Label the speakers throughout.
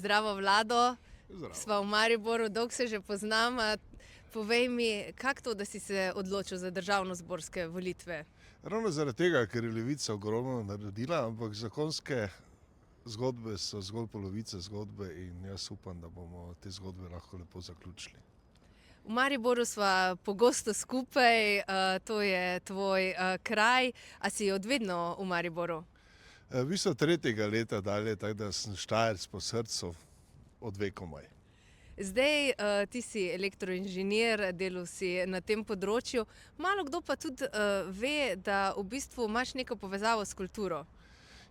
Speaker 1: Zdravo, Vlado.
Speaker 2: Zdravo.
Speaker 1: Sva v Mariboru, dolgo se že poznava. Povej mi, kako to, da si se odločil za državnozborske volitve?
Speaker 2: Ravno zaradi tega, ker je Levica ogromno naredila, ampak zakonske zgodbe so zgolj polovica zgodbe in jaz upam, da bomo te zgodbe lahko lepo zaključili.
Speaker 1: V Mariboru sva pogosto skupaj, to je tvoj kraj. A si od vedno v Mariboru?
Speaker 2: V bistvu 3. leta dalje, tako da sem Štajerec po srcu od vekomaj.
Speaker 1: Zdaj, ti si elektroinženir, delal si na tem področju. Malo kdo pa tudi ve, da v bistvu imaš neko povezavo s kulturo.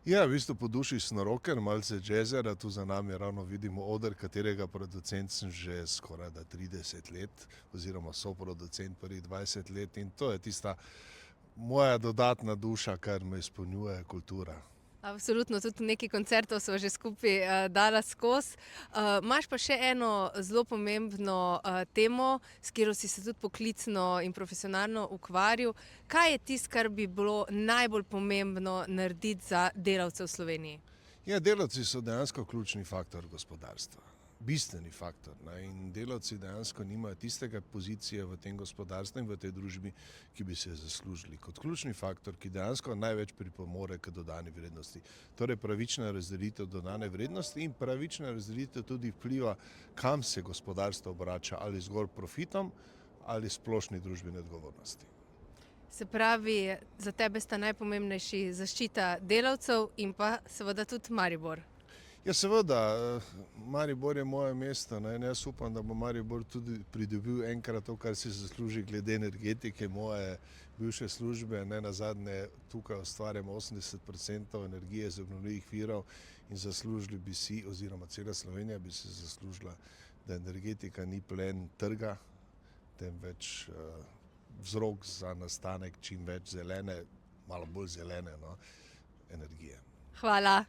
Speaker 2: Ja, v bistvu po duši sem rocker, malce jazzera, tu za nami ravno vidimo oder, katerega producent sem že skorajda 30 let, oziroma soproducent prvih 20 let, in to je tista moja dodatna duša, kar me izpolnjuje, kultura.
Speaker 1: Absolutno, tudi nekaj koncertov sva že skupaj dala skozi. Imaš pa še eno zelo pomembno temo, s katero si se tudi poklicno in profesionalno ukvarjal. Kaj je tisto, kar bi bilo najbolj pomembno narediti za delavce v Sloveniji?
Speaker 2: Ja, delavci so dejansko ključni faktor gospodarstva, bistveni faktor, ne, in delavci dejansko nimajo tistega pozicije v tem gospodarstvu in v tej družbi, ki bi se zaslužili kot ključni faktor, ki dejansko največ pripomore k dodani vrednosti. Torej pravična razdelitev dodane vrednosti in pravična razdelitev tudi vpliva, kam se gospodarstvo obrača, ali zgolj profitom ali splošni družbeni odgovornosti.
Speaker 1: Se pravi, za tebe sta najpomembnejši zaščita delavcev in pa seveda tudi Maribor.
Speaker 2: Ja, seveda, Maribor je moje mesto, ne, in jaz upam, da bo Maribor tudi pridobil enkrat to, kar si zasluži glede energetike moje bivše službe. Nenazadnje tukaj ustvarjamo 80% energije iz obnovljivih virov in zaslužili bi si, oziroma cela Slovenija bi si zaslužila, da energetika ni plen trga, temveč vzrok za nastanek čim več zelene, malo bolj zelene, no, energije.
Speaker 1: Hvala.